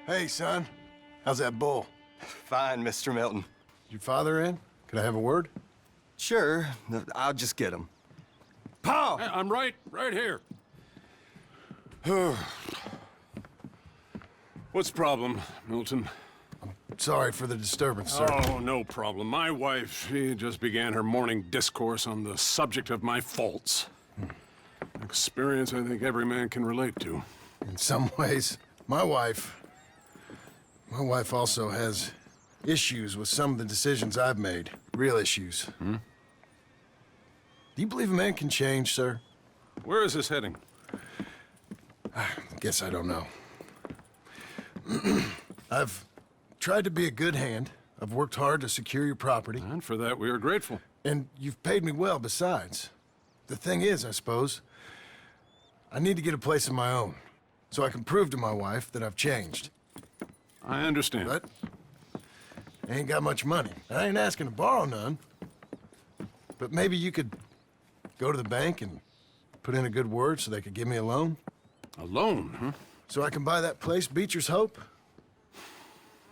Hey, son. How's that bull? Fine, Mr. Milton. Your father in? Could I have a word? Sure, I'll just get him. Pa! Hey, I'm right here. What's the problem, Milton? Sorry for the disturbance, sir. Oh, no problem. My wife, she just began her morning discourse on the subject of my faults. Experience I think every man can relate to. In some ways, my wife also has issues with some of the decisions I've made. Real issues. Hmm? Do you believe a man can change, sir? Where is this heading? Guess I don't know. I've tried to be a good hand. I've worked hard to secure your property. And for that, we are grateful. And you've paid me well besides. The thing is, I suppose, I need to get a place of my own, so I can prove to my wife that I've changed. I understand. But I ain't got much money. I ain't asking to borrow none. But maybe you could go to the bank and put in a good word so they could give me a loan? A loan, huh? So I can buy that place, Beecher's Hope?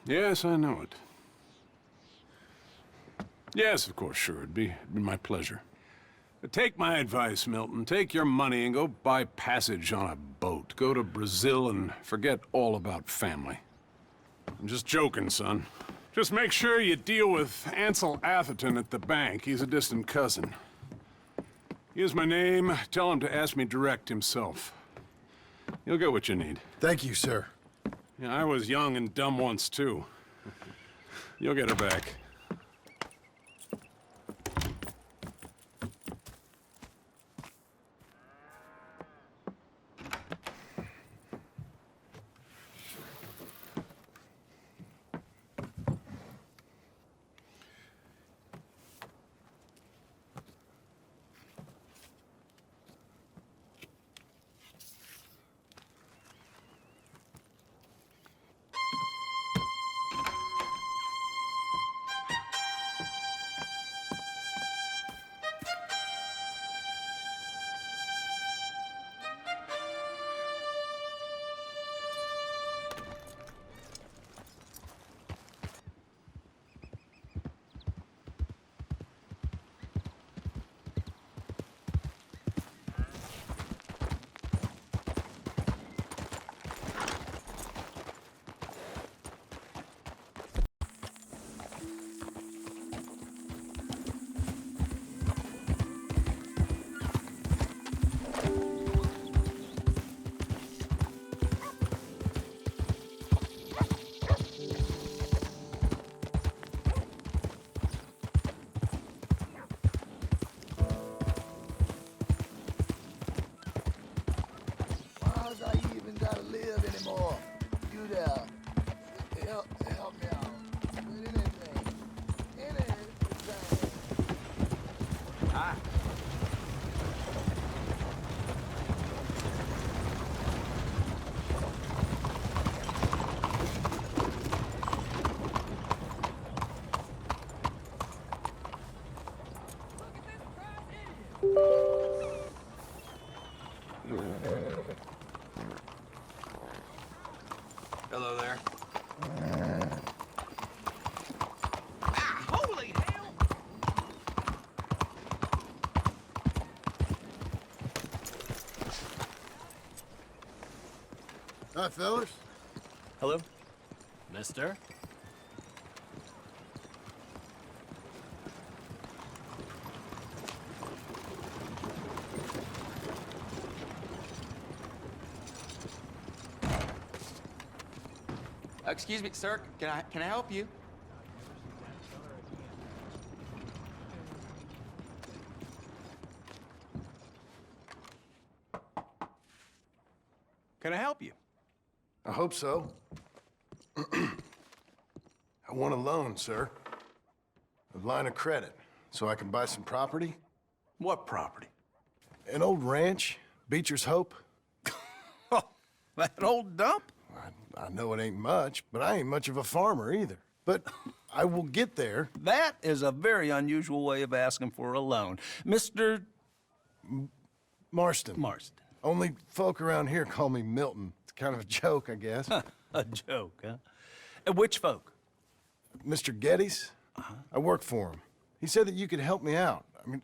Yes, I know it. Yes, of course, sure. It'd be my pleasure. But take my advice, Milton. Take your money and go buy passage on a boat. Go to Brazil and forget all about family. I'm just joking, son. Just make sure you deal with Ansel Atherton at the bank. He's a distant cousin. Here's my name. Tell him to ask me direct himself. You'll get what you need. Thank you, sir. Yeah, I was young and dumb once, too. You'll get her back. Hello there. Holy hell! Hi, fellas. Hello? Mister? Excuse me, sir. Can I help you? Can I help you? I hope so. I want a loan, sir. A line of credit, so I can buy some property. What property? An old ranch, Beecher's Hope. Oh, that old dump? I know it ain't much, but I ain't much of a farmer either. But I will get there. That is a very unusual way of asking for a loan. Mr. Marston. Marston. Only folk around here call me Milton. It's kind of a joke, I guess. A joke, huh? And which folk? Mr. Geddes? I work for him. He said that you could help me out. I mean,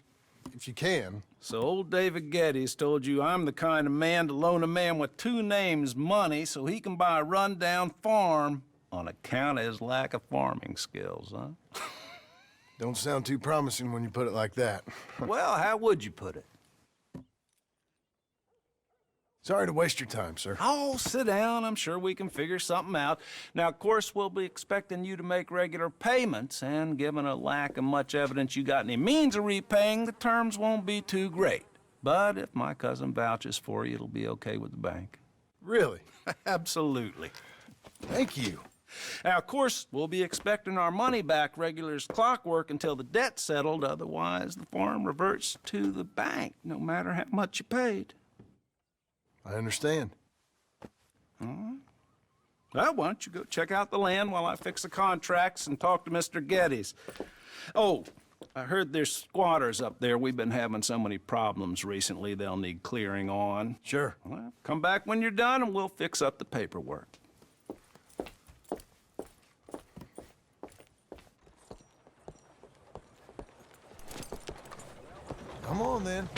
if you can. So old David Geddes told you I'm the kind of man to loan a man with two names money so he can buy a rundown farm on account of his lack of farming skills, huh? Don't sound too promising when you put it like that. Well, how would you put it? Sorry to waste your time, sir. Oh, sit down. I'm sure we can figure something out. Now, of course, we'll be expecting you to make regular payments, and given a lack of much evidence you got any means of repaying, the terms won't be too great. But if my cousin vouches for you, it'll be okay with the bank. Really? Absolutely. Thank you. Now, of course, we'll be expecting our money back regular as clockwork until the debt's settled. Otherwise, the farm reverts to the bank, no matter how much you paid. I understand. Well, why don't you go check out the land while I fix the contracts and talk to Mr. Geddes. Oh, I heard there's squatters up there. We've been having so many problems recently, they'll need clearing on. Sure. Well, come back when you're done and we'll fix up the paperwork. Come on, then.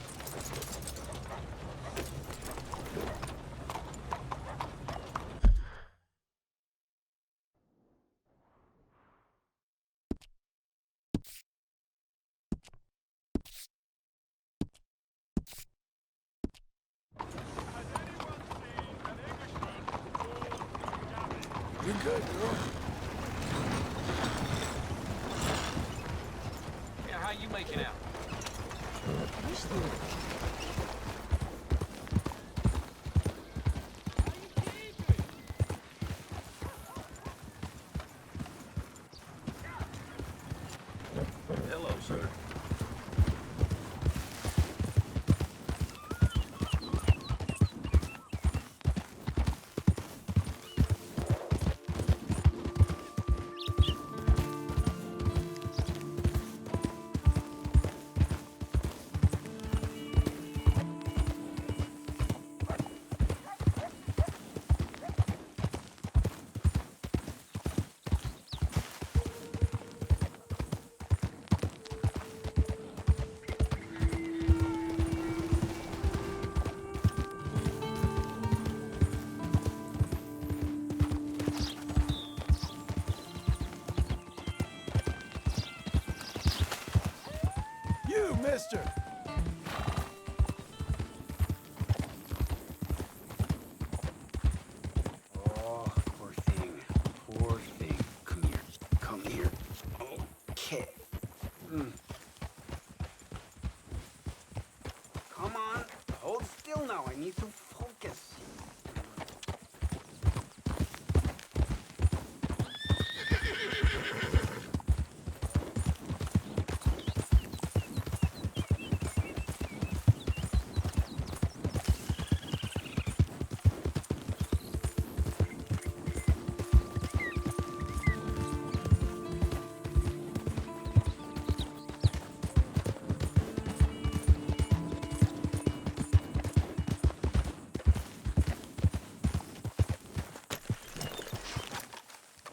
You're good, girl. Yeah, how you making out? Hello, sir. You, mister! Oh, poor thing. Poor thing. Come here. Come here. Okay. Come on. Hold still now. I need to focus.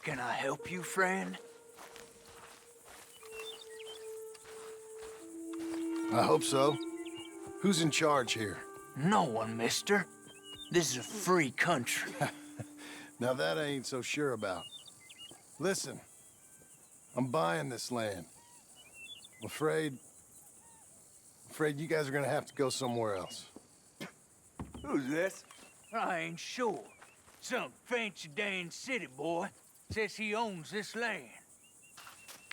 Can I help you, friend? I hope so. Who's in charge here? No one, mister. This is a free country. Now that I ain't so sure about. Listen, I'm buying this land. I'm afraid you guys are gonna have to go somewhere else. Who's this? I ain't sure. Some fancy Dan city boy says he owns this land.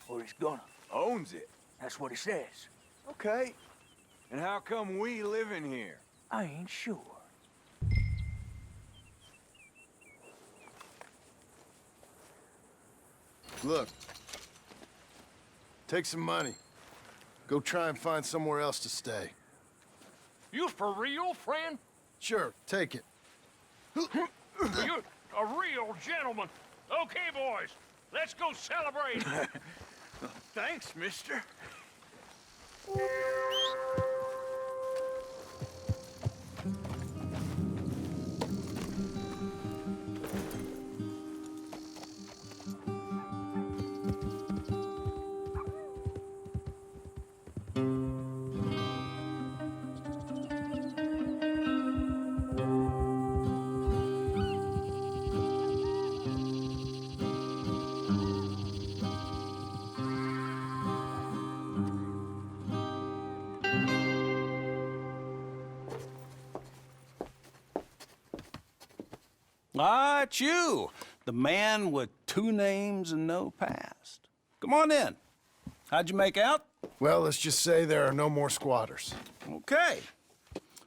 Or he's gonna. Owns it. That's what he says. Okay. And how come we live in here? I ain't sure. Look, take some money. Go try and find somewhere else to stay. You for real, friend? Sure, take it. You a real gentleman. Okay, boys. Let's go celebrate. Thanks, mister. Ah, it's you, the man with 2 names and no past. Come on in. How'd you make out? Well, let's just say there are no more squatters. Okay.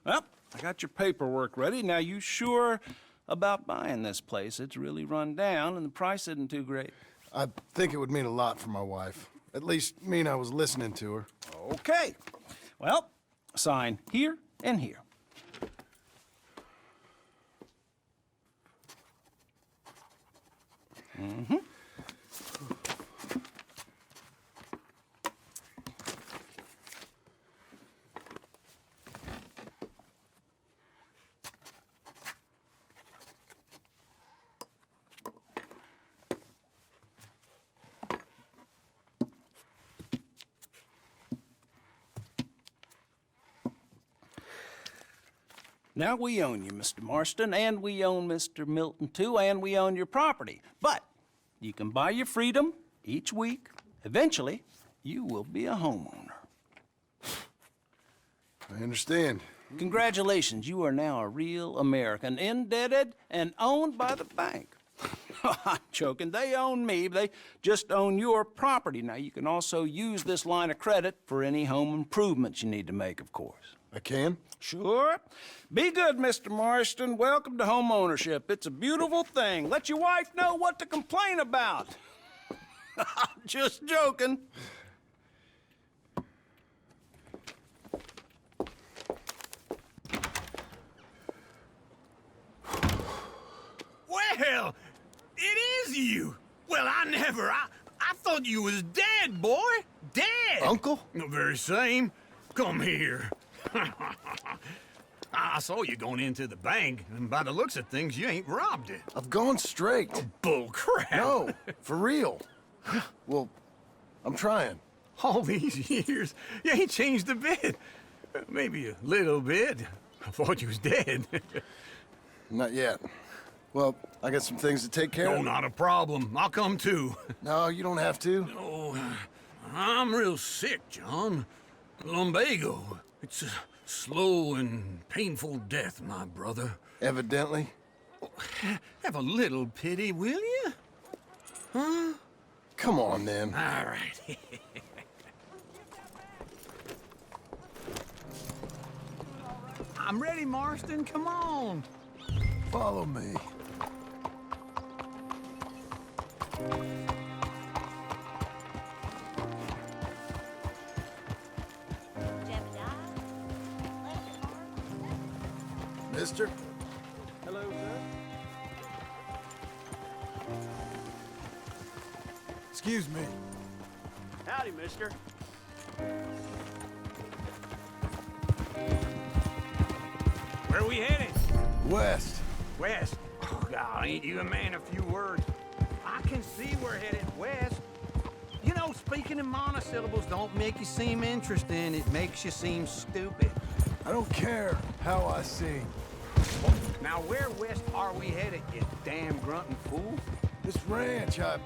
Well, I got your paperwork ready. Now, you sure about buying this place? It's really run down, and the price isn't too great. I think it would mean a lot for my wife. At least mean I was listening to her. Okay. Well, sign here and here. Mm-hmm. Now we own you, Mr. Marston, and we own Mr. Milton, too, and we own your property. But you can buy your freedom each week. Eventually, you will be a homeowner. I understand. Congratulations, you are now a real American, indebted and owned by the bank. I'm joking, they own me, they just own your property. Now, you can also use this line of credit for any home improvements you need to make, of course. I can? Sure. Be good, Mr. Marston. Welcome to home ownership. It's a beautiful thing. Let your wife know what to complain about. Just joking. Well, it is you. Well, I thought you was dead, boy. Dead. Uncle? The very same. Come here. I saw you going into the bank, and by the looks of things, you ain't robbed it. I've gone straight. Bull crap. No, for real. Well, I'm trying. All these years, you ain't changed a bit. Maybe a little bit. I thought you was dead. Not yet. Well, I got some things to take care No, of. not a problem. I'll come too. No, you don't have to. Oh, I'm real sick, John. Lumbago. It's a slow and painful death, my brother. Evidently. Have a little pity, will you? Huh? Come on, then. All right. I'm ready, Marston. Come on. Follow me. Mister? Hello, sir. Excuse me. Howdy, mister. Where we headed? West. West. Oh, God, ain't you a man of few words? I can see we're headed west. You know, speaking in monosyllables don't make you seem interesting. It makes you seem stupid. I don't care how I sing. Now, where west are we headed, you damn grunting fool? This ranch a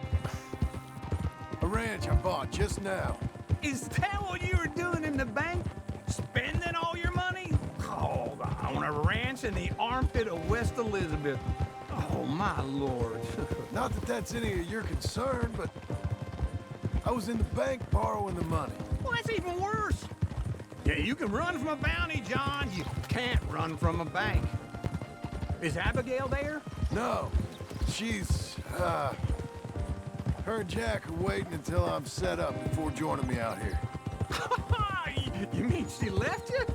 ranch I bought just now. Is that what you were doing in the bank? Spending all your money? Oh, on a ranch in the armpit of West Elizabeth. Oh, my lord. Not that that's any of your concern, but I was in the bank borrowing the money. Well, that's even worse. Yeah, you can run from a bounty, John. You can't run from a bank. Is Abigail there? No, she's, her and Jack are waiting until I'm set up before joining me out here. You mean she left you?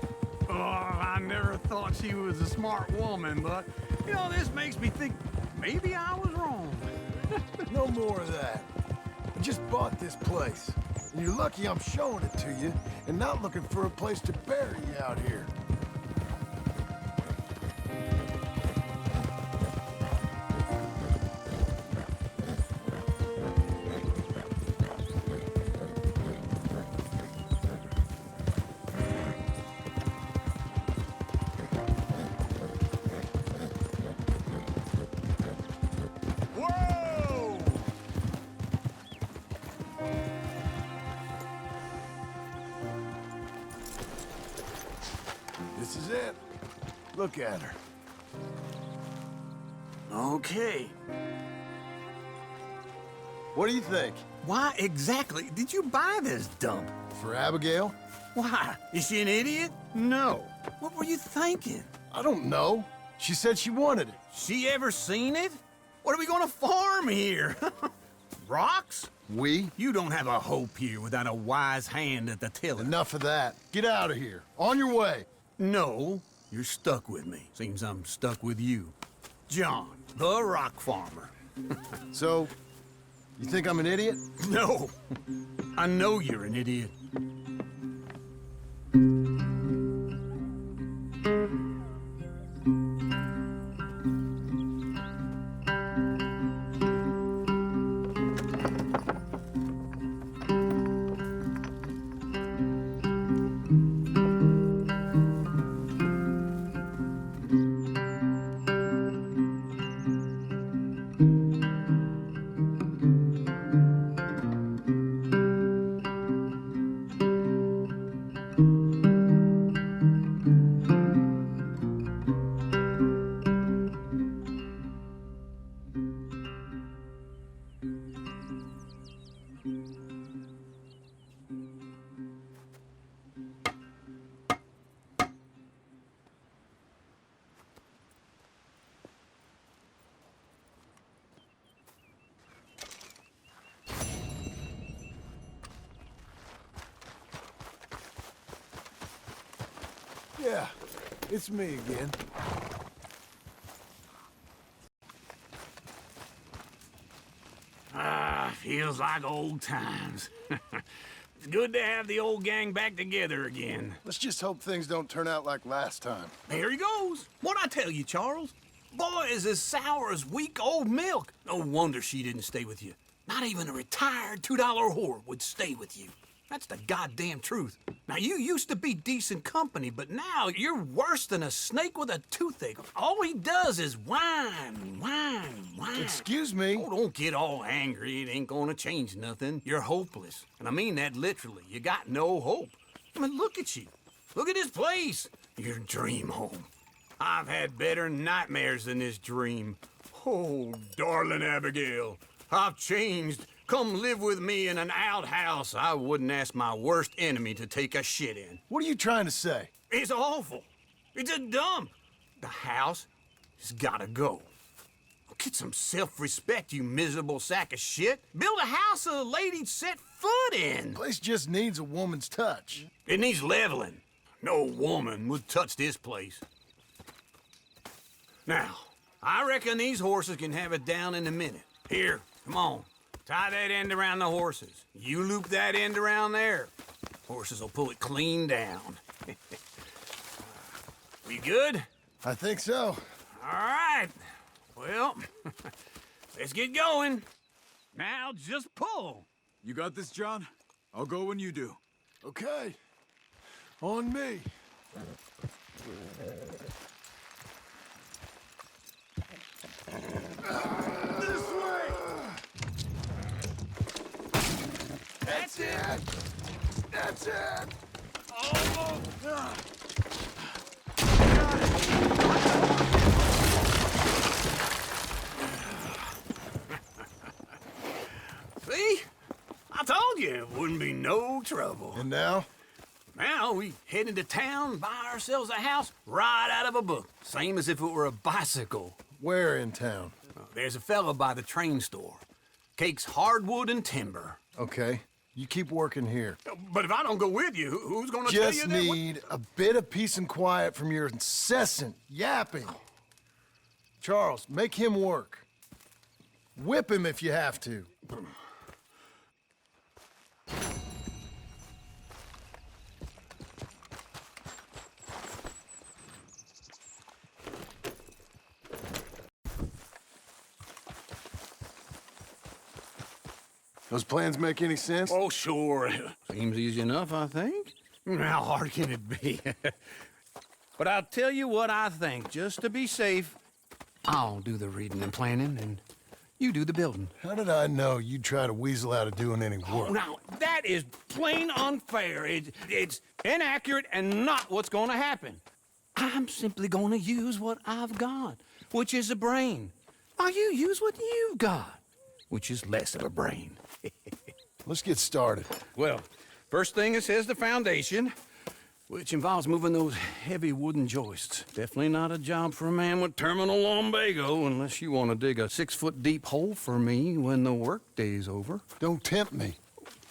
Oh, I never thought she was a smart woman, but, you know, this makes me think maybe I was wrong. No more of that. I just bought this place. And you're lucky I'm showing it to you and not looking for a place to bury you out here. This is it. Look at her. Okay. What do you think? Why exactly did you buy this dump? For Abigail? Why? Is she an idiot? No. What were you thinking? I don't know. She said she wanted it. She ever seen it? What are we gonna farm here? Rocks? We? You don't have a hope here without a wise hand at the tiller. Enough of that. Get out of here. On your way. No, you're stuck with me. Seems I'm stuck with you. John, the rock farmer. So, you think I'm an idiot? No, I know you're an idiot. Yeah, it's me again. Feels like old times. It's good to have the old gang back together again. Let's just hope things don't turn out like last time. There he goes. What'd I tell you, Charles? Boy is as sour as week-old milk. No wonder she didn't stay with you. Not even a retired $2 whore would stay with you. That's the goddamn truth. Now, you used to be decent company, but now you're worse than a snake with a toothache. All he does is whine, whine, whine. Excuse me? Oh, don't get all angry. It ain't gonna change nothing. You're hopeless. And I mean that literally. You got no hope. I mean, look at you. Look at this place. Your dream home. I've had better nightmares than this dream. Oh, darling Abigail, I've changed. Come live with me in an outhouse I wouldn't ask my worst enemy to take a shit in. What are you trying to say? It's awful. It's a dump. The house has gotta go. Get some self-respect, you miserable sack of shit. Build a house a lady'd set foot in. Place just needs a woman's touch. It needs leveling. No woman would touch this place. Now, I reckon these horses can have it down in a minute. Here, come on. Tie that end around the horses. You loop that end around there. Horses will pull it clean down. We good? I think so. All right. Well, let's get going. Now just pull. You got this, John? I'll go when you do. Okay. On me. This way! That's it! That's it! See? I told you it wouldn't be no trouble. And now? Now we head into town, buy ourselves a house right out of a book. Same as if it were a bicycle. Where in town? There's a fella by the train store. Cakes hardwood and timber. Okay. You keep working here. But if I don't go with you, who's gonna tell you Just that? need a bit of peace and quiet from your incessant yapping. Charles, make him work. Whip him if you have to. Those plans make any sense? Oh, sure. Seems easy enough, I think. How hard can it be? But I'll tell you what I think. Just to be safe, I'll do the reading and planning, and you do the building. How did I know you'd try to weasel out of doing any work? Oh, now, that is plain unfair. It's inaccurate and not what's going to happen. I'm simply going to use what I've got, which is a brain. While you use what you've got, which is less of a brain. Let's get started. Well, first thing it says the foundation, which involves moving those heavy wooden joists. Definitely not a job for a man with terminal lumbago, unless you want to dig a 6-foot deep hole for me when the workday's over. Don't tempt me.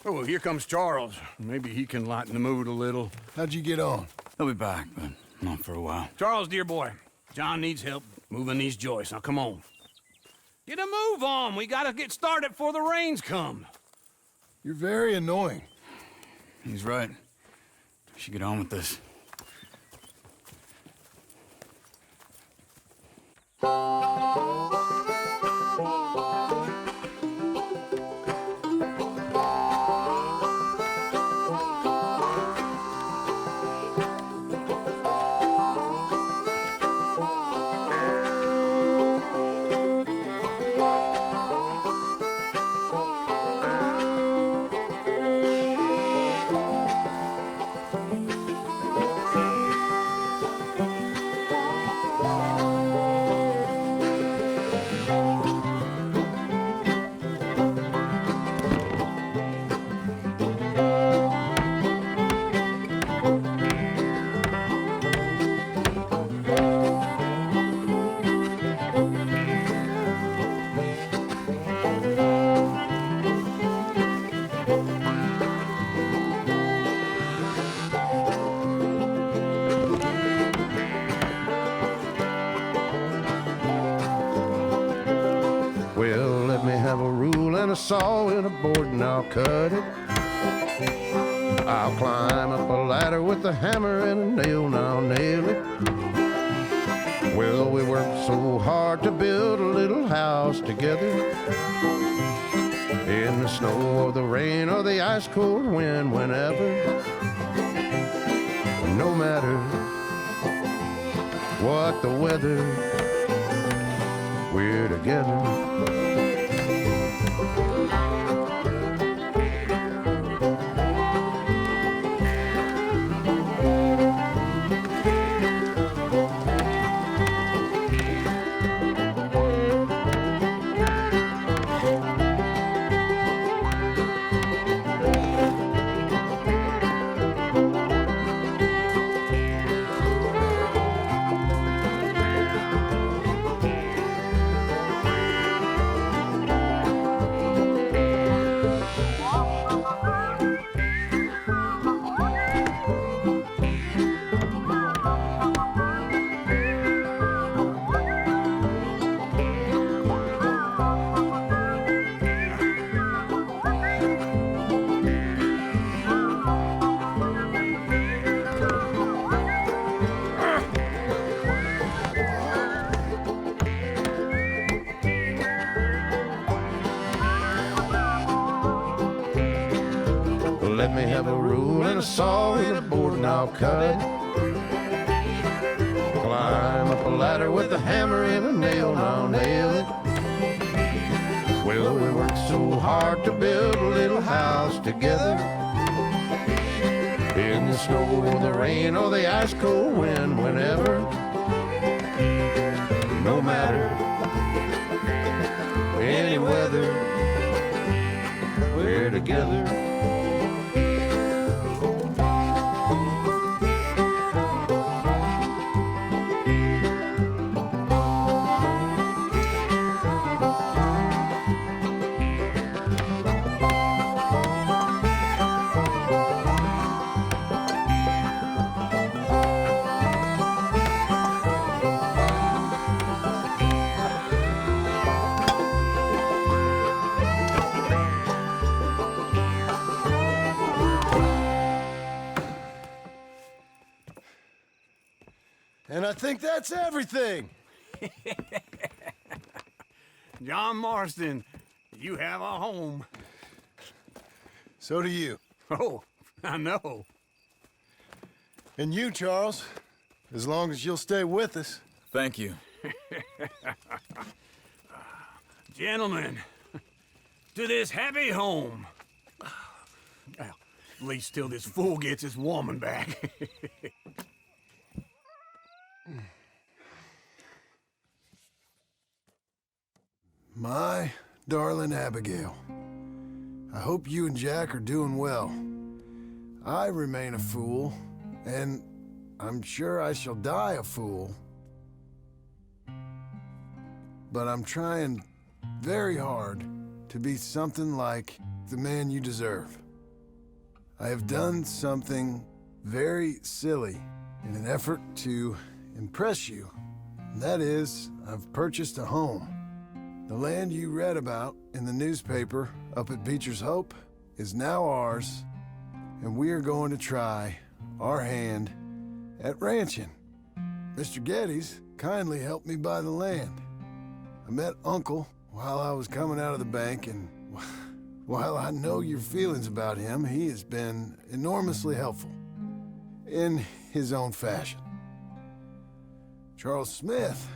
Oh, here comes Charles. Maybe he can lighten the mood a little. How'd you get on? He'll be back, but not for a while. Charles, dear boy, John needs help moving these joists. Now, come on. Get a move on. We gotta get started before the rains come. You're very annoying. He's right. We should get on with this. Well, let me have a rule and a saw and a board and I'll cut it. I'll climb up a ladder with a hammer and a nail and I'll nail it. Well, we worked so hard to build a little house together. In the snow or the rain or the ice cold wind, whenever. No matter what the weather, we're together. Let me have a rule and a saw and a board and I'll cut it. Climb up a ladder with a hammer and a nail and I'll nail it. Well, we worked so hard to build a little house together. In the snow or the rain or the ice cold wind, whenever. No matter any weather, we're together. I think that's everything. John Marston, you have a home. So do you. Oh, I know. And you, Charles, as long as you'll stay with us. Thank you. Gentlemen, to this happy home. Well, at least till this fool gets his woman back. My darling Abigail, I hope you and Jack are doing well. I remain a fool, and I'm sure I shall die a fool. But I'm trying very hard to be something like the man you deserve. I have done something very silly in an effort to impress you. And that is, I've purchased a home. The land you read about in the newspaper up at Beecher's Hope is now ours, and we are going to try our hand at ranching. Mr. Geddes kindly helped me buy the land. I met Uncle while I was coming out of the bank, and while I know your feelings about him, he has been enormously helpful in his own fashion. Charles Smith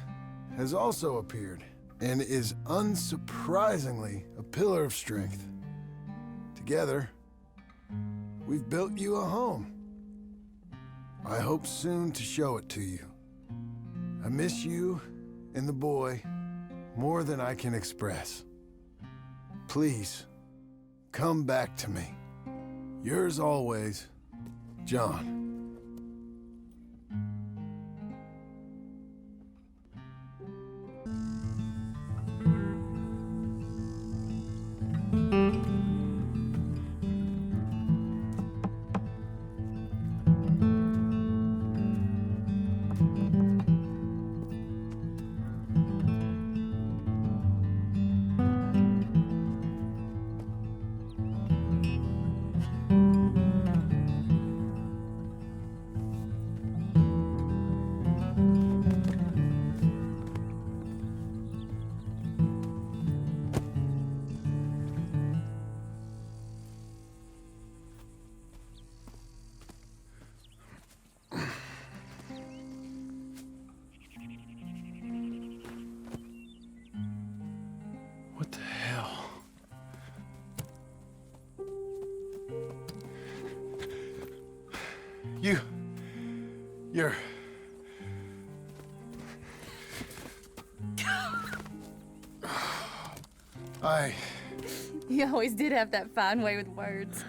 has also appeared and is unsurprisingly a pillar of strength. Together, we've built you a home. I hope soon to show it to you. I miss you and the boy more than I can express. Please, come back to me. Yours always, John. What the hell? You're... You always did have that fine way with words.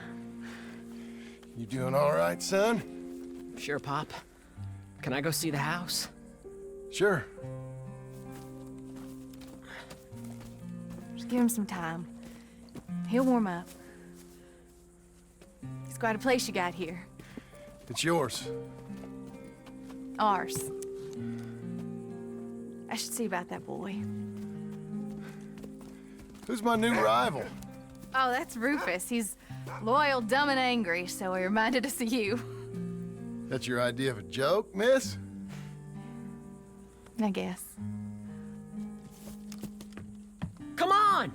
You doing all right, son? Sure, Pop. Can I go see the house? Sure. Just give him some time. He'll warm up. It's quite a place you got here. It's yours. Ours. I should see about that boy. Who's my new rival? Oh, that's Rufus. He's loyal, dumb, and angry, so he reminded us of you. That's your idea of a joke, miss? I guess. Come on!